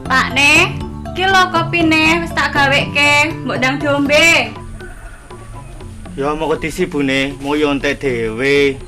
Pak ne, iki lho kopine wis tak gaweke, mbok ndang diombe. Ya mau ketisi bune, mau yontek dhewe.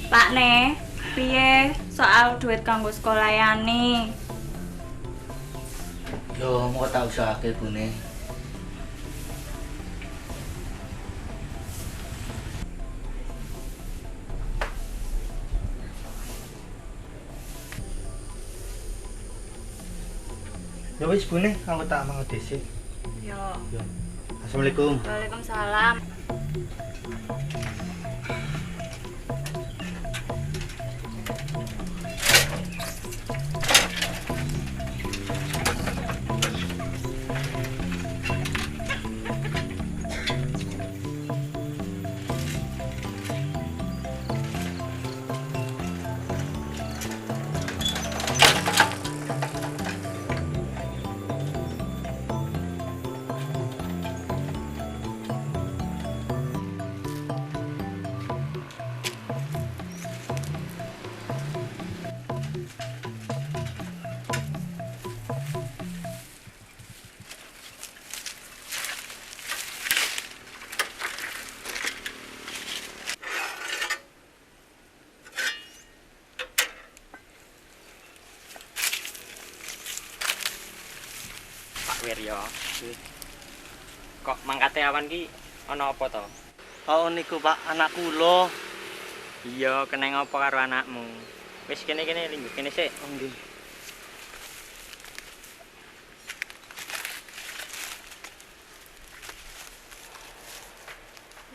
Pak ne, piye soal duit kanggo sekolayane? Yo mau tak usahake bune. Ya wis bune, aku tak manut dhisik. Yo. Yo. Assalamualaikum. Waalaikumsalam. Pak Wiryo. Kok mangkate awan ki ana apa to? Oh niku Pak, anak kula. Iya, keneng apa karo anakmu? Wis kene lingguh kene sik. Oh nggih.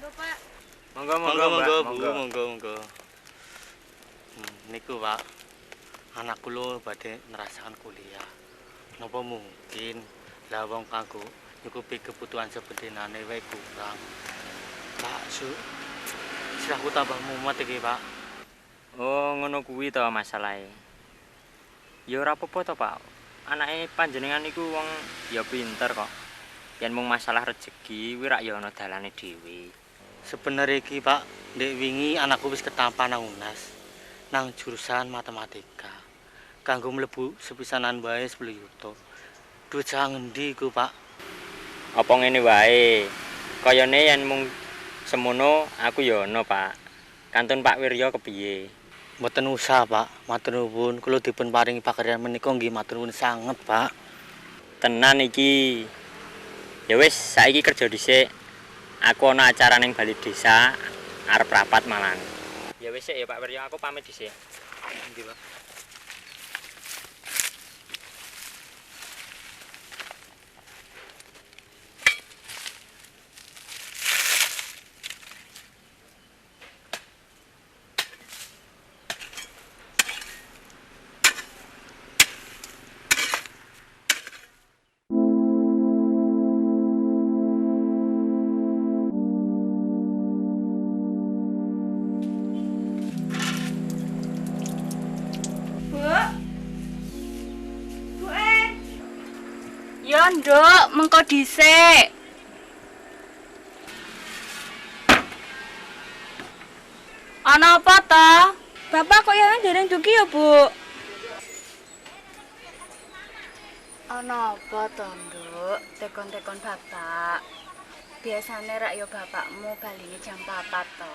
Lho, Pak. Monggo Monggo. Niku Pak, anak kula badhe nerasakan kuliah. Napa mungkin lah wong kanggo nyukupi kebutuhan sebentinane wae kurang. Pak, sirahku tambah mumet iki, Pak. Oh, ngono kuwi to masalahe. Ya ora apa-apa to, Pak. Anake panjenengan iku wong ya pinter kok. Yen mung masalah rejeki kuwi rak ya ana dalane dhewe. Sebenarnya iki, Pak, ndek wingi anakku wis ketampa nang UNAS, nang jurusan matematika. Kanggo mlebu sepisanan wae 10 yuta. Duit sang ngendi iku, Pak? Apa ngene wae. Kayane yen mung semono aku ya ana, Pak. Kantun Pak Wiryo kepiye? Mboten usah, Pak. Matur nuwun, kula dipun paringi pakaryan menika nggih matur nuwun sanget, Pak. Tenan iki. Ya wis, saiki kerja dhisik. Aku ana acara ning Bali Desa, arep rapat malan. Ya wis sik ya Pak Wiryo, aku pamit dhisik. Nggih, Pak. Yo, Nduk, mengko dhisik. Ana apa to? Bapak kok yang dereng dugi ya, Bu? Ana apa to, Nduk? Tekon-tekon bapak. Biasane rak yo bapakmu baline jam 4 to.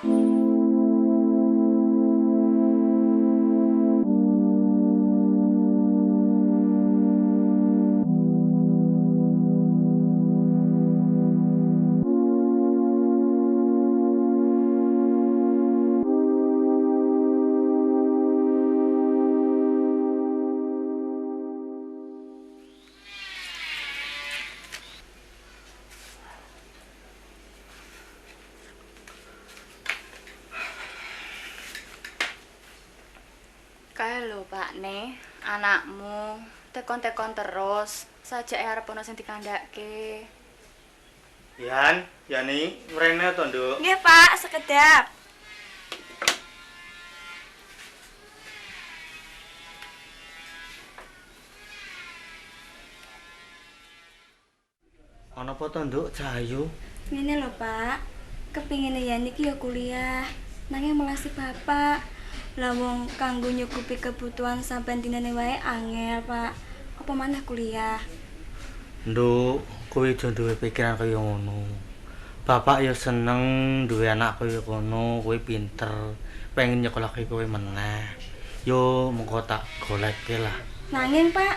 Kae lho Pak Ne, anakmu tekon-tekon terus, sajake arep ana sing dikandhake. Yani, mrene to, Nduk? Nggih, Pak, sekedap. Apa to, Nduk? Cahayu. Ngene lho, Pak. Kepingine yen iki ya kuliah, nanging melasi Bapak. Lah wong kanggo nyukupi kebutuhan sampean dinane wae angel, Pak. Apa maneh kuliah? Nduk, kowe aja duwe pikiran kaya ngono. Bapak ya seneng duwe anak kaya kono, kowe pinter, pengen nyekolahke kowe meneh. Yo mengko tak goleke lah. Nanging, Pak,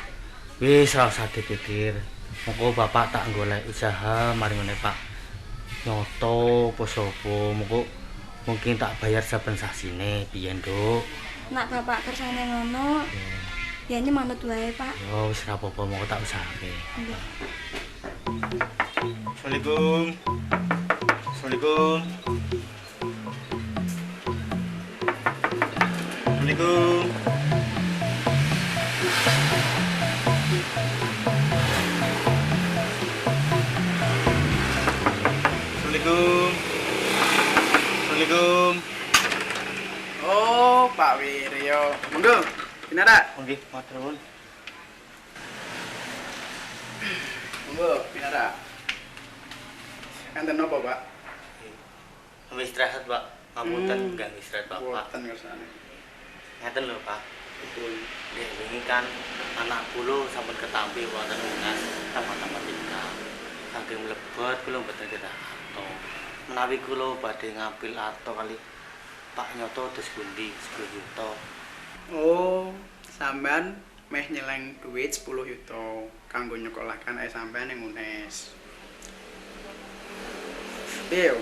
Wis ora usah dipikir. Mengko bapak tak golek usaha mari ngene, Pak. Nyoto apa sapa, mengko mungkin tak bayar saben sasine, piye, Nduk? nak Bapak kersane ngono, ya ini manut wae, Pak. Yo wis ora apa-apa, mengko tak usahake. Nggih. Assalamualaikum. Assalamualaikum. Assalamualaikum. Assalamualaikum. Assalamualaikum. Oh, Pak Wiryo. Monggo, pinara. Nggih, matur nuwun. Monggo, pinara. Enten napa, Pak? Wis istirahat, Pak. Ngapunten ganggu istirahat Bapak. Boten ngersane. Ngeten lho, Pak. Betul. Nggih, wingi kan anak kula sampun ketampi wonten UNAS matematika. Saking mlebet kula mboten kedah ato. Menawi kula badhe ngambil ato kali Pak Nyoto dos pundi 10 yuta. Oh, sampean meh nyeleng duit 10 yuta kanggo nyekolahkan ae sampean ning UNES. Yo.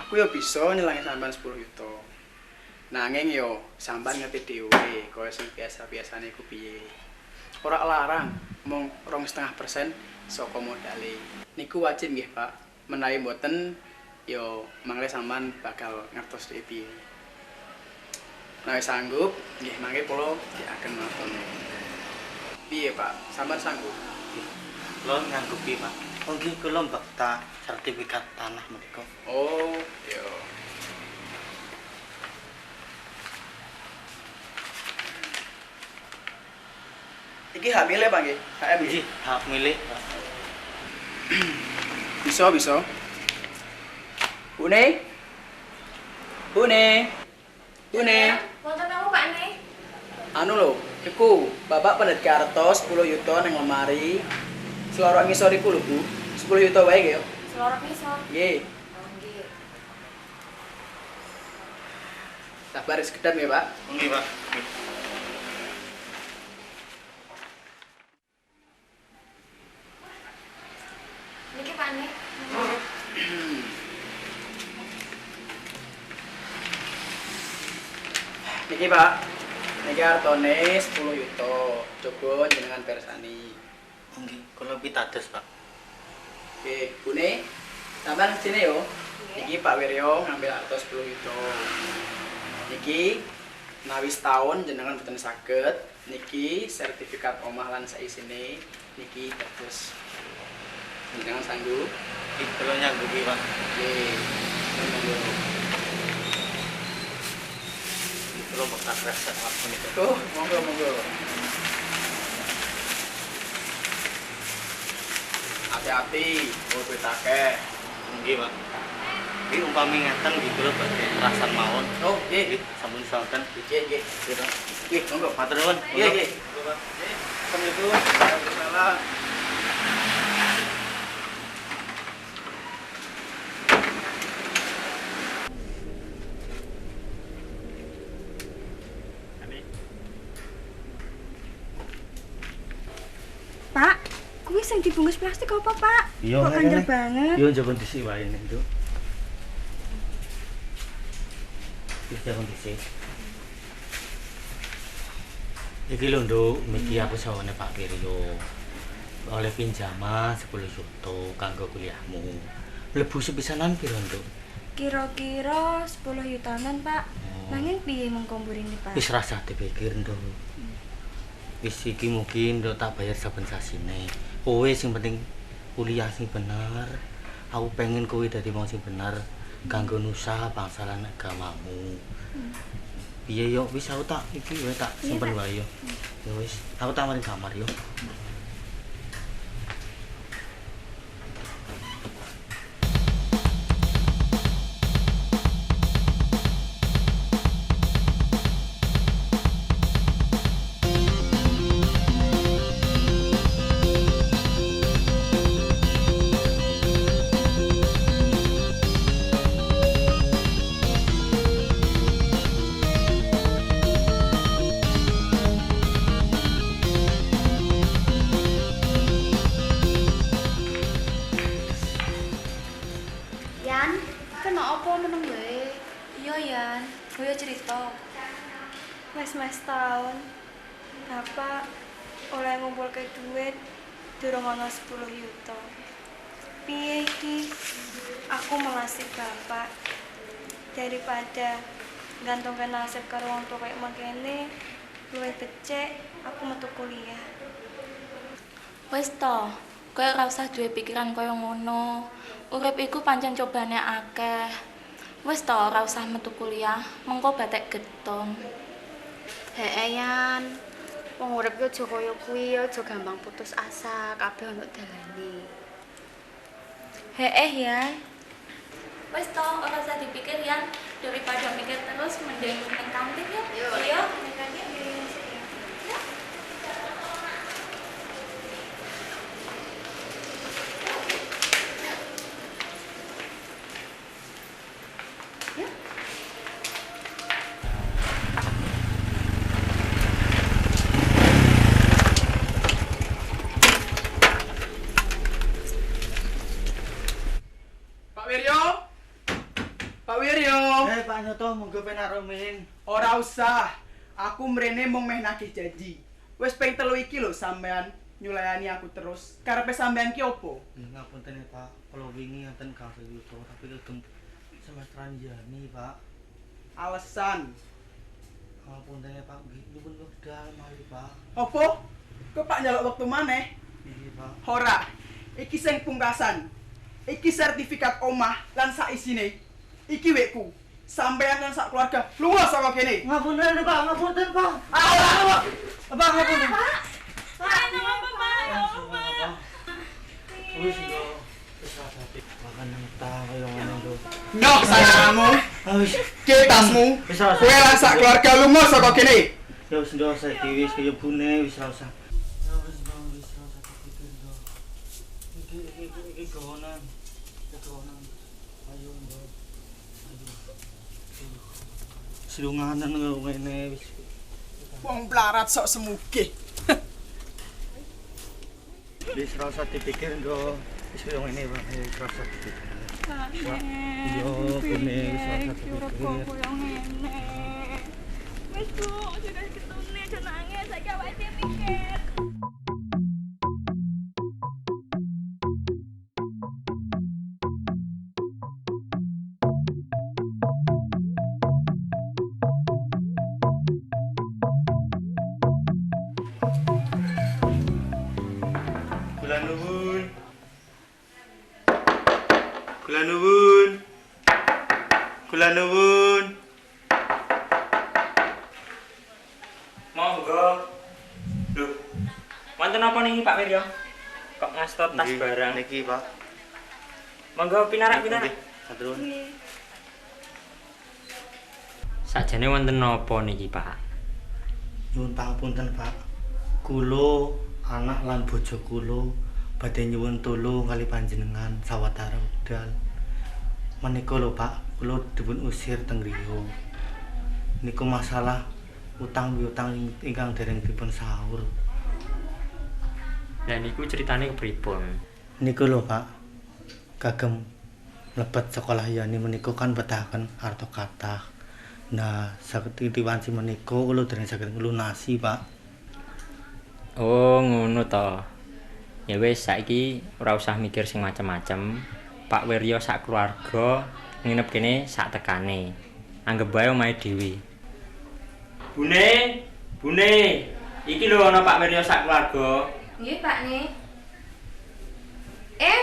Aku yo bisa nyelangi sampean 10 yuta. Nanging yo sampean ngerti dhewe kaya sing biasa-biasane iku piye. Ora larang mung 2,5% saka modale. Niku wajib nggih, Pak. Menawi mboten yo mangke sampean bakal ngertos dhek piye. Nek sanggup, nggih mangke kula diaken mawon. Piye, Pak? Sampeyan sanggup? Kula nyanggupi, Pak. Nggih kula mbekta sertifikat tanah menika. Oh, yo. Iki hak milik, Pak nggih. HM nggih. Nggih, hak milik, Pak. Bisa. Bune? Bune? Bune? Wonten apa, Pak Ne? Anu lho, iku Bapak pendet karto 10 yuta ning lemari. Selorok ngisor iku lho, Bu. 10 yuta wae nggih yo. Selorok ngisor. Nggih. Oh, nggih. Sabar sekedap nggih, Pak. Nggih, Pak. Niki Pak Ne. Niki, Pak. Niki artone 10 yuta. Coba jenengan persani. Nggih, kula pitados, Pak. Oke, Bune. Sampeyan sini yo. Niki Pak Wiryo ngambil arto 10 yuta. Niki nawi setahun jenengan mboten saged. Niki sertifikat omah lan saisine niki dados. Jenengan sanggup? Nggih, kula nyanggupi, Pak. Oke. Monggo. Kula mbekta resep Pak menika. Tuh, monggo. Hati-hati, mau duit akeh. Nggih, Pak. Nggih, umpami ngeten nggih kula badhe rasan mawon. Oh, Nggih, nggih. sampun sampun. Nggih, nggih. Nggih, Pak. Nggih, monggo. Matur nuwun. Nggih, nggih. Assalamualaikum. Waalaikumsalam. Pak, kuwi sing dibungkus plastik apa, Pak? Iya, Kok ngene, ganjel ngene. banget. Yo njabun dhisik wae nek, Nduk. Wis njabun dhisik. Iki lho, Nduk, miki aku sawane Pak Wiryo. Oleh pinjaman 10 juta kanggo kuliahmu. Mlebu sepisanan piro, Nduk? Kira-kira 10 yutanan, Pak. Oh. Nanging piye mengko mburine, Pak? Wis rasa dipikir, Nduk. Wis iki mungkin Nduk tak bayar saben sasine. Kowe sing penting kuliah sing bener. Aku pengen kowe dadi wong sing bener kanggo nusa bangsa lan agamamu. Piye yo wis aku tak iki wae tak simpen wae yo. Ya wis, aku tak mari kamar yo. Gue cerita. Wes tahun. Bapak oleh ngumpulke duit durung ana 10 yuta. Piye iki? Aku melasi bapak. Daripada gantungke nasib karo wong tuwa kaya mangkene, luwih becik aku metu kuliah. Wes to, kowe ora usah duwe pikiran kaya ngono. Urip iku pancen cobane akeh. Wes to ora usah metu kuliah, mengko batek getun. Yan, wong urip yo aja kaya kuwi, aja gampang putus asa, kabeh ono dalane. Ya. Wes to ora usah dipikir ya, daripada mikir terus mending ning kantin ya. Iya, ning kantin ya. Pak Wiryo. Pak Nyoto monggo penak rumiyin. Ora usah. Aku mrene mung meh nagih janji. Wis ping 3 iki lho sampean nyulayani aku terus. Karepe sampean ki opo? Ngapunten Pak, kula wingi wonten Cafe Yuto tapi kagem semesteran jani, Pak. Alasan. Ngapunten Pak, nggih nyuwun wekdal mali, Pak. Opo? Kok Pak nyaluk wektu maneh? Nggih, Pak. Ora. Iki sing pungkasan. Iki sertifikat omah lan sak isine. Iki wekku. Sampean lan sak keluarga lunga saka kene. Ngapunten Pak, ngapunten Pak. Pak, ngapunten. Pak, napa Pak? Pak. Wis yo, wis rapi. Makan mentah kaya ngono lho. Noh sayangmu. Wis, Ki tasmu. wis ra usah. Kowe lan sak keluarga lunga saka kene. Ya wis ndak usah diwis kaya bune wis ra usah. Ya wis ndak wis ra usah dipikir ndak. Iki gawonan. Gawonan. Ayo ndak. Ayo. Silunganan kaya ngene wis. Wong plarat sok semugih. Wis ra usah dipikir ndak. Wis kaya ngene Pak, wis ra usah dipikir. Yo, bune wis ra usah dipikir. Wes Bu, sudah ketune aja nangis, saiki awake mikir. Kula nuwun. Kula nuwun. Kula nuwun. Monggo. Loh. Wonten apa niki Pak Wiryo? Kok ngastot tas Nggih, barang? niki, Pak. Monggo pinarak. Nggih, matur nuwun. Sakjane wonten apa niki, Pak? Nyuwun pangapunten, Pak. Kula anak lan bojo kula badhe nyuwun tulung kali panjenengan sawetara wekdal. Menika lho, Pak, kula dipun usir teng griya. Niku masalah utang piutang ingkang dereng dipun sahur. Lah niku critane kepripun? Niku lho, Pak. Kagem mlebet sekolah yani menika kan betahaken harta kathah. Nah, sakit wanci menika kula dereng saged nglunasi, Pak. Oh, ngono to. Ya wis saiki ora usah mikir sing macem-macem. Pak Wiryo sak keluarga nginep kene sak tekane. Anggep bae omahe dhewe. Bune, Bune, iki lho ana Pak Wiryo sak keluarga. Nggih, Pak nih.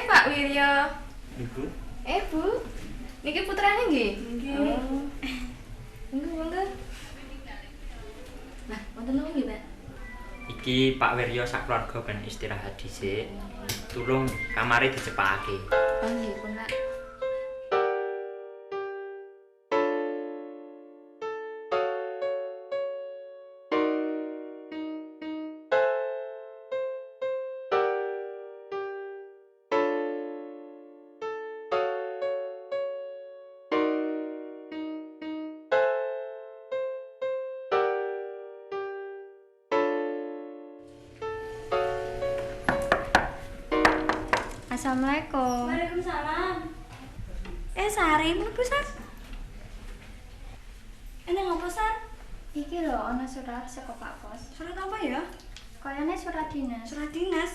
Pak Wiryo. Ibu, Bu. Niki putrane nggih? Nggih. Oh. Monggo. Nah, wonten napa nggih, Pak? Iki Pak Wiryo sak keluarga ben istirahat dhisik. Tulung kamare dicepakake. Oh, nggih, pun, Pak. Assalamualaikum. Waalaikumsalam. Sari, mlebu Sar. Ini ngapa, Sar? Iki lho ana surat saka Pak Pos. Surat apa ya? Kayane surat dinas. Surat dinas.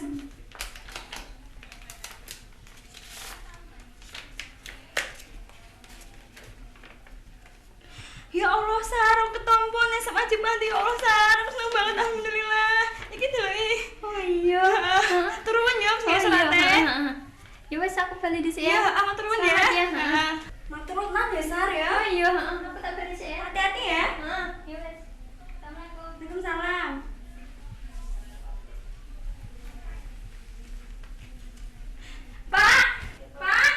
Ya Allah, Sar, aku ketompo nih sama Cipati. Ya Allah, Sar, aku seneng banget, alhamdulillah. Iki delok. Oh iya. Turun ya, saya suratnya. Ya wis aku bali dhisik Iya, ya. aku turun ya. Selamat ya. Matur nuwun ya, Sar ya. Oh iya, aku tak bali dhisik ya. Hati-hati ya. Ya wis. Assalamualaikum. Waalaikumsalam. Pak, Pak,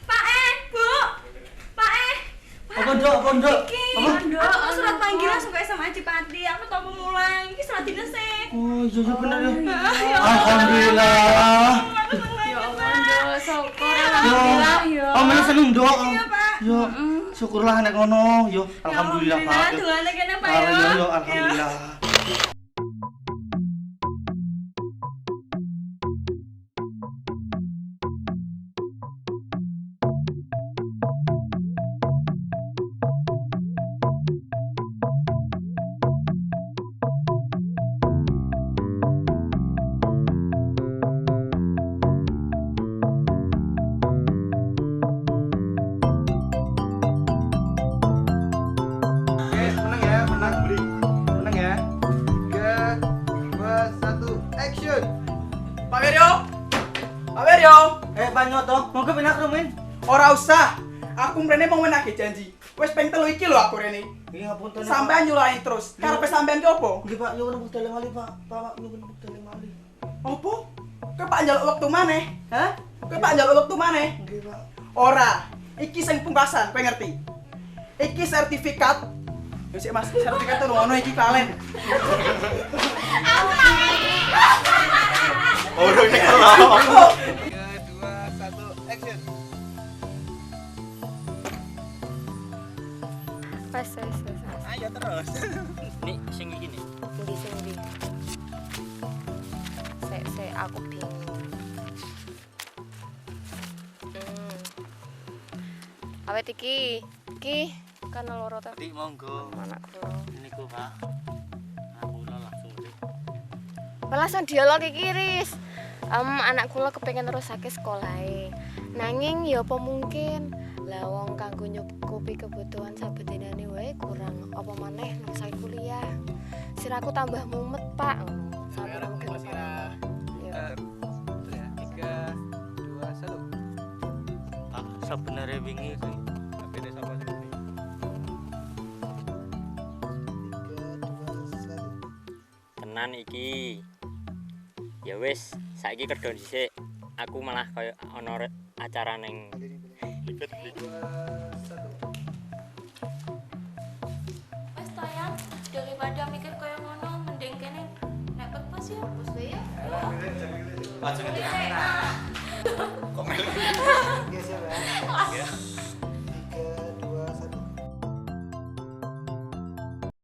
Pak Bu, Pak Apa nduk, apa nduk? Iki, Apa? aku surat panggilan sampai sama Cipati. Aku tau mulang. Iki surat dinas e. Oh, iya bener ya. Ya Alhamdulillah. Aku seneng Ya banget, Allah, Pak. Nduk, syukur Yo, alhamdulillah ya. oh mana seneng nduk. Iya, Pak. Yo, syukurlah nek ngono. Yo, alhamdulillah Pak. Alhamdulillah, doane kene Pak ya. Yo, alhamdulillah. Oke, menang ya, menang beri. Menang ya. 3, 2, 1, action. Pak Wiryo. Pak Wiryo. Pak Nyoto, mau ke pindah rumin? Ora usah. Aku mrene mau menagih janji. Wis ping 3 iki lho aku rene. Nggih ngapunten. Sampean nyulani terus. Karepe sampean ki opo? Nggih Pak, nyuwun wektu mali Pak. Pak nyuwun wektu mali. Opo? Kowe Pak njaluk wektu maneh? Hah? Kowe Pak njaluk wektu maneh? Nggih Pak. Ora. Iki sing pungkasan, kowe ngerti? Iki sertifikat. Wis Mas, sertifikat itu ngono iki kalen. Ora nek kalau. 3, 2, 1, action. Wes. Ayo terus. Nih sing iki nih. Sing ndi. Sek aku bingung. Awet iki kan loro ta. Dik monggo. Anakku. Niku Pak. Aku langsung dik. Langsung dialog iki, Riz. Anak kula kepengin terusake sekolahe. Nanging ya apa mungkin lah wong kanggo nyukupi kebutuhan saben dinane wae kurang apa maneh nang saya kuliah. Siraku tambah mumet, Pak. Sampun kelepon. Ya. 3, 2, 1. Pak, sebenarnya wingi kuwi Beda sama sini. 3, 2, 1. Tenan iki. Ya wis, saiki kerja dhisik. Aku malah koyo ana acara ning Wes tayang daripada mikir kaya ngono mending kene nek purpose ya. Wis ya. Langsung